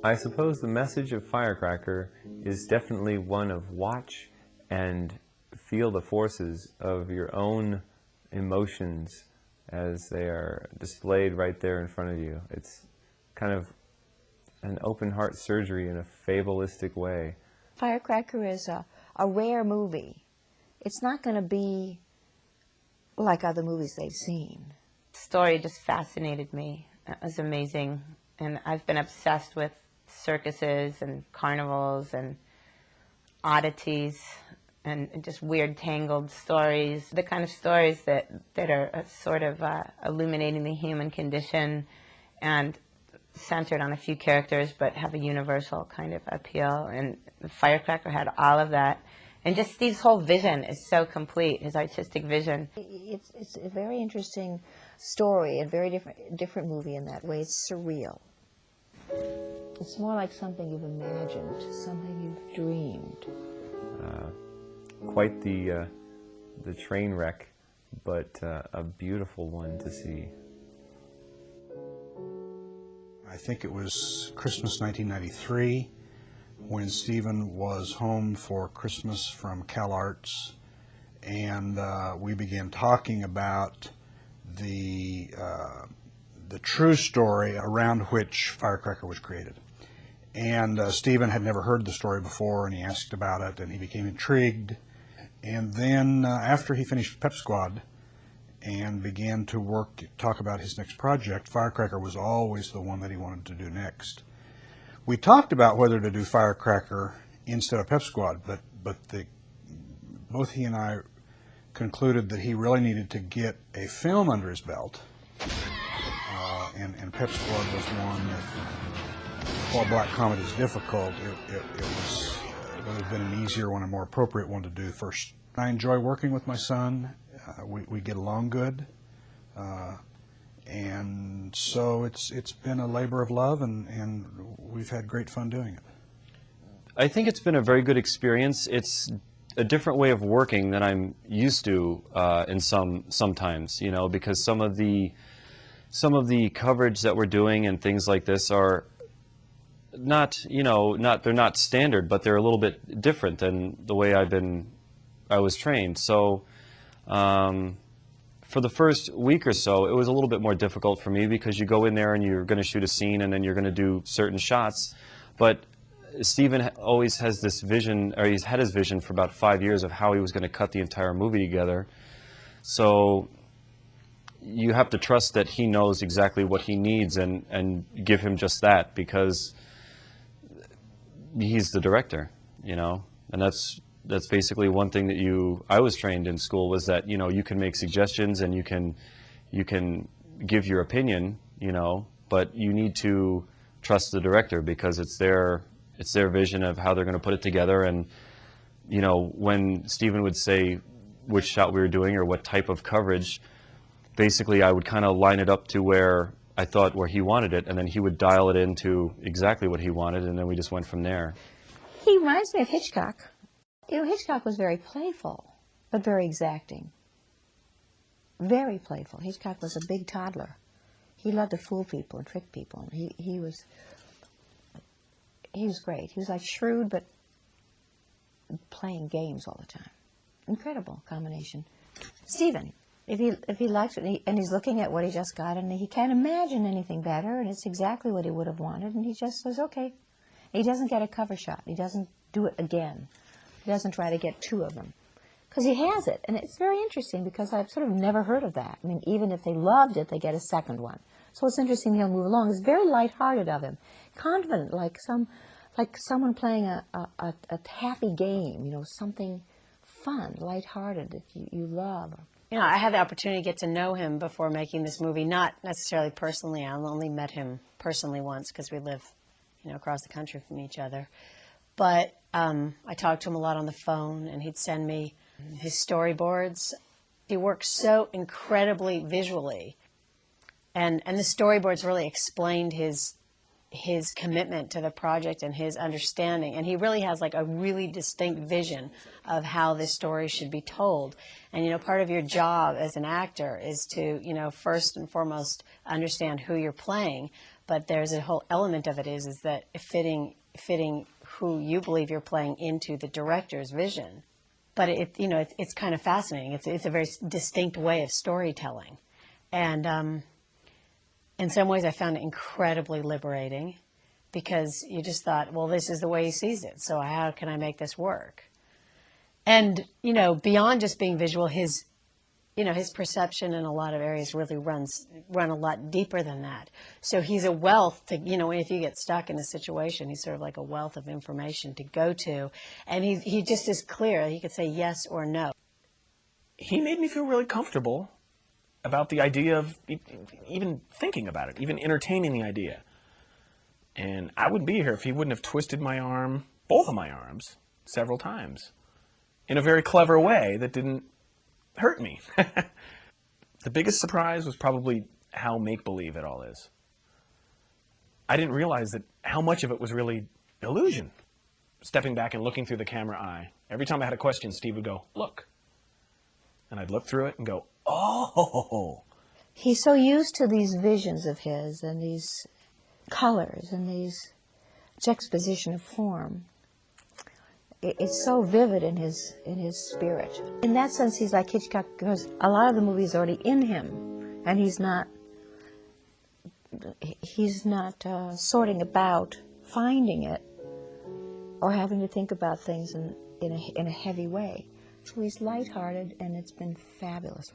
I suppose the message of Firecracker is definitely one of watch and feel the forces of your own emotions as they are displayed right there in front of you. It's kind of an open heart surgery in a fabulistic way. Firecracker is a rare movie. It's not going to be like other movies they've seen. The story just fascinated me. It was amazing. And I've been obsessed with circuses and carnivals and oddities and just weird tangled stories. The kind of stories that are sort of illuminating the human condition and centered on a few characters but have a universal kind of appeal. And Firecracker had all of that. And just Steve's whole vision is so complete, his artistic vision. It's a very interesting story, a very different movie in that way. It's surreal. It's more like something you've imagined, something you've dreamed. Quite the train wreck, but a beautiful one to see. I think it was Christmas 1993 when Stephen was home for Christmas from CalArts, and we began talking about the true story around which Firecracker was created. And Stephen had never heard the story before, and he asked about it, and he became intrigued. And then after he finished Pep Squad and began to talk about his next project, Firecracker was always the one that he wanted to do next. We talked about whether to do Firecracker instead of Pep Squad, but both he and I concluded that he really needed to get a film under his belt, and Pep Squad was one that, while black comedy is difficult, it would have been an easier one, a more appropriate one to do first. I enjoy working with my son. We get along good. And so it's been a labor of love, and we've had great fun doing it. I think it's been a very good experience. It's a different way of working than I'm used to in sometimes, you know, because some of the coverage that we're doing and things like this are not, you know, they're not standard, but they're a little bit different than the way I was trained. So for the first week or so, it was a little bit more difficult for me because you go in there and you're going to shoot a scene and then you're going to do certain shots. But Stephen always has this vision, or he's had his vision for about 5 years of how he was going to cut the entire movie together. So you have to trust that he knows exactly what he needs and give him just that, because he's the director, you know, and that's basically one thing that I was trained in school, was that, you know, you can make suggestions and you can give your opinion, you know, but you need to trust the director because it's their vision of how they're going to put it together. And, you know, when Stephen would say which shot we were doing or what type of coverage, basically I would kind of line it up to where I thought where he wanted it, and then he would dial it into exactly what he wanted, and then we just went from there. He reminds me of Hitchcock. You know, Hitchcock was very playful, but very exacting. Very playful. Hitchcock was a big toddler. He loved to fool people and trick people. He was great. He was like shrewd, but playing games all the time. Incredible combination. Stephen, if he likes it and he's looking at what he just got and he can't imagine anything better and it's exactly what he would have wanted, and he just says, okay. He doesn't get a cover shot. He doesn't do it again. He doesn't try to get two of them. Because he has it. And it's very interesting because I've sort of never heard of that. I mean, even if they loved it, they get a second one. So it's interesting he'll move along. It's very lighthearted of him. Confident, like someone playing a happy game, you know, something fun, lighthearted that you love. You know, I had the opportunity to get to know him before making this movie, not necessarily personally. I only met him personally once because we live, you know, across the country from each other. But I talked to him a lot on the phone, and he'd send me his storyboards. He works so incredibly visually, and the storyboards really explained his commitment to the project and his understanding. And he really has like a really distinct vision of how this story should be told. And, you know, part of your job as an actor is to, you know, first and foremost understand who you're playing, But there's a whole element of it is that fitting who you believe you're playing into the director's vision. But it's kind of fascinating. It's a very distinct way of storytelling, and in some ways I found it incredibly liberating, because you just thought, well, this is the way he sees it, so how can I make this work? And beyond just being visual, his perception in a lot of areas really run a lot deeper than that. So he's a wealth to, if you get stuck in a situation, he's sort of like a wealth of information to go to. And he just is clear. He could say yes or no. He made me feel really comfortable about the idea of even thinking about it, even entertaining the idea. And I wouldn't be here if he wouldn't have twisted my arm, both of my arms, several times in a very clever way that didn't hurt me. The biggest surprise was probably how make-believe it all is. I didn't realize that how much of it was really illusion. Stepping back and looking through the camera eye. Every time I had a question, Steve would go, look. And I'd look through it and go, oh. He's so used to these visions of his and these colors and these juxtaposition of form. It's so vivid in his spirit. In that sense, he's like Hitchcock, because a lot of the movie is already in him, and he's not sorting about finding it or having to think about things in a heavy way. So he's lighthearted, and it's been fabulous.